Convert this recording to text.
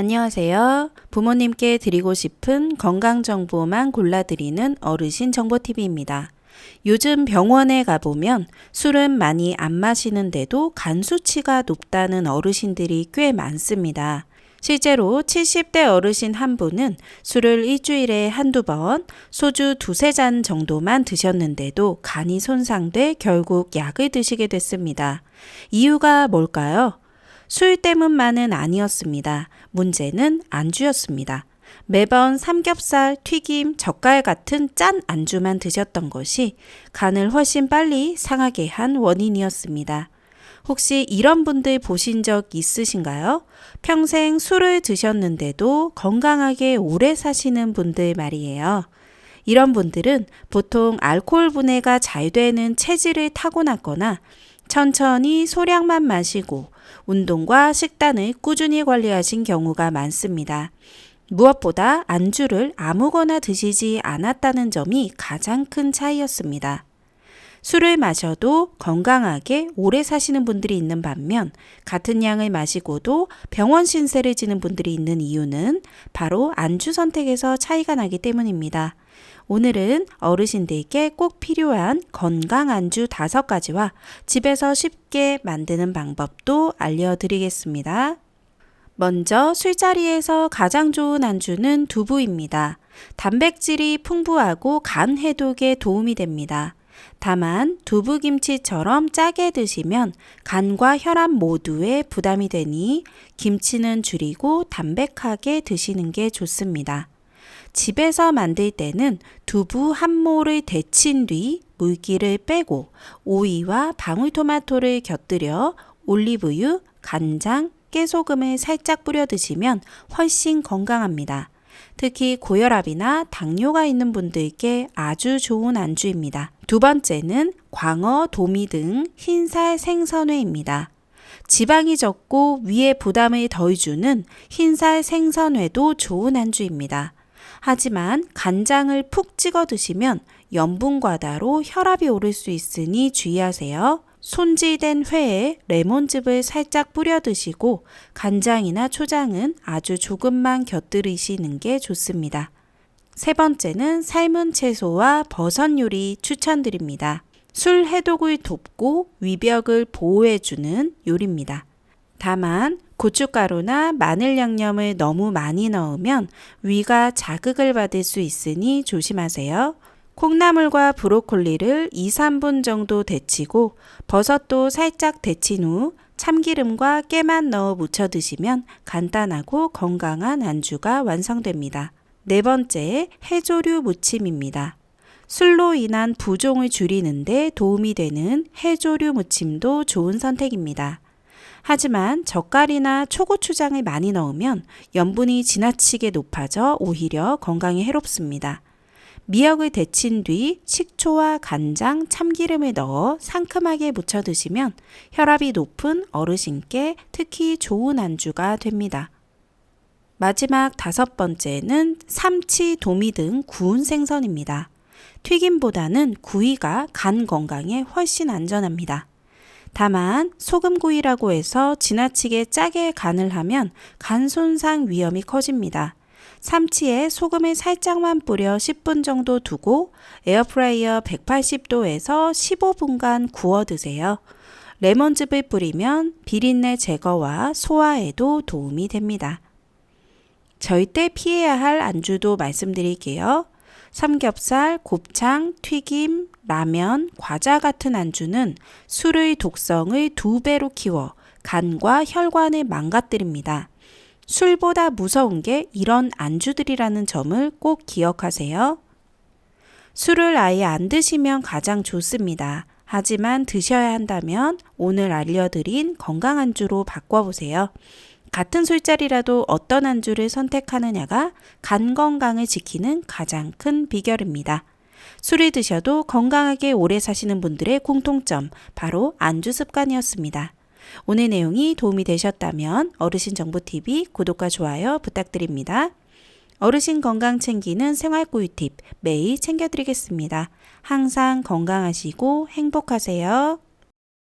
안녕하세요. 부모님께 드리고 싶은 건강 정보만 골라드리는 어르신 정보TV입니다. 요즘 병원에 가보면 술은 많이 안 마시는데도 간 수치가 높다는 어르신들이 꽤 많습니다. 실제로 70대 어르신 한 분은 술을 일주일에 한두 번, 소주 두세 잔 정도만 드셨는데도 간이 손상돼 결국 약을 드시게 됐습니다. 이유가 뭘까요? 술 때문만은 아니었습니다. 문제는 안주였습니다. 매번 삼겹살, 튀김, 젓갈 같은 짠 안주만 드셨던 것이 간을 훨씬 빨리 상하게 한 원인이었습니다. 혹시 이런 분들 보신 적 있으신가요? 평생 술을 드셨는데도 건강하게 오래 사시는 분들 말이에요. 이런 분들은 보통 알코올 분해가 잘 되는 체질을 타고났거나 천천히 소량만 마시고 운동과 식단을 꾸준히 관리하신 경우가 많습니다. 무엇보다 안주를 아무거나 드시지 않았다는 점이 가장 큰 차이였습니다. 술을 마셔도 건강하게 오래 사시는 분들이 있는 반면 같은 양을 마시고도 병원 신세를 지는 분들이 있는 이유는 바로 안주 선택에서 차이가 나기 때문입니다. 오늘은 어르신들께 꼭 필요한 건강 안주 5가지와 집에서 쉽게 만드는 방법도 알려드리겠습니다. 먼저 술자리에서 가장 좋은 안주는 두부입니다. 단백질이 풍부하고 간 해독에 도움이 됩니다. 다만 두부김치처럼 짜게 드시면 간과 혈압 모두에 부담이 되니 김치는 줄이고 담백하게 드시는 게 좋습니다. 집에서 만들 때는 두부 한 모를 데친 뒤 물기를 빼고 오이와 방울토마토를 곁들여 올리브유, 간장, 깨소금을 살짝 뿌려 드시면 훨씬 건강합니다. 특히 고혈압이나 당뇨가 있는 분들께 아주 좋은 안주입니다. 두 번째는 광어, 도미 등 흰살 생선회입니다. 지방이 적고 위에 부담을 덜 주는 흰살 생선회도 좋은 안주입니다. 하지만 간장을 푹 찍어 드시면 염분 과다로 혈압이 오를 수 있으니 주의하세요. 손질된 회에 레몬즙을 살짝 뿌려 드시고 간장이나 초장은 아주 조금만 곁들이시는 게 좋습니다. 세 번째는 삶은 채소와 버섯 요리 추천드립니다. 술 해독을 돕고 위벽을 보호해주는 요리입니다. 다만 고춧가루나 마늘 양념을 너무 많이 넣으면 위가 자극을 받을 수 있으니 조심하세요. 콩나물과 브로콜리를 2~3분 정도 데치고 버섯도 살짝 데친 후 참기름과 깨만 넣어 무쳐 드시면 간단하고 건강한 안주가 완성됩니다. 네 번째, 해조류 무침입니다. 술로 인한 부종을 줄이는데 도움이 되는 해조류 무침도 좋은 선택입니다. 하지만 젓갈이나 초고추장을 많이 넣으면 염분이 지나치게 높아져 오히려 건강에 해롭습니다. 미역을 데친 뒤 식초와 간장, 참기름을 넣어 상큼하게 무쳐 드시면 혈압이 높은 어르신께 특히 좋은 안주가 됩니다. 마지막 5번째는 삼치, 도미 등 구운 생선입니다. 튀김보다는 구이가 간 건강에 훨씬 안전합니다. 다만 소금구이라고 해서 지나치게 짜게 간을 하면 간 손상 위험이 커집니다. 삼치에 소금을 살짝만 뿌려 10분 정도 두고 에어프라이어 180도에서 15분간 구워 드세요. 레몬즙을 뿌리면 비린내 제거와 소화에도 도움이 됩니다. 절대 피해야 할 안주도 말씀드릴게요. 삼겹살, 곱창, 튀김, 라면, 과자 같은 안주는 술의 독성을 2배로 키워 간과 혈관을 망가뜨립니다. 술보다 무서운 게 이런 안주들이라는 점을 꼭 기억하세요. 술을 아예 안 드시면 가장 좋습니다. 하지만 드셔야 한다면 오늘 알려드린 건강 안주로 바꿔보세요. 같은 술자리라도 어떤 안주를 선택하느냐가 간 건강을 지키는 가장 큰 비결입니다. 술을 드셔도 건강하게 오래 사시는 분들의 공통점, 바로 안주 습관이었습니다. 오늘 내용이 도움이 되셨다면 어르신정보TV 구독과 좋아요 부탁드립니다. 어르신 건강 챙기는 생활꿀팁 매일 챙겨드리겠습니다. 항상 건강하시고 행복하세요.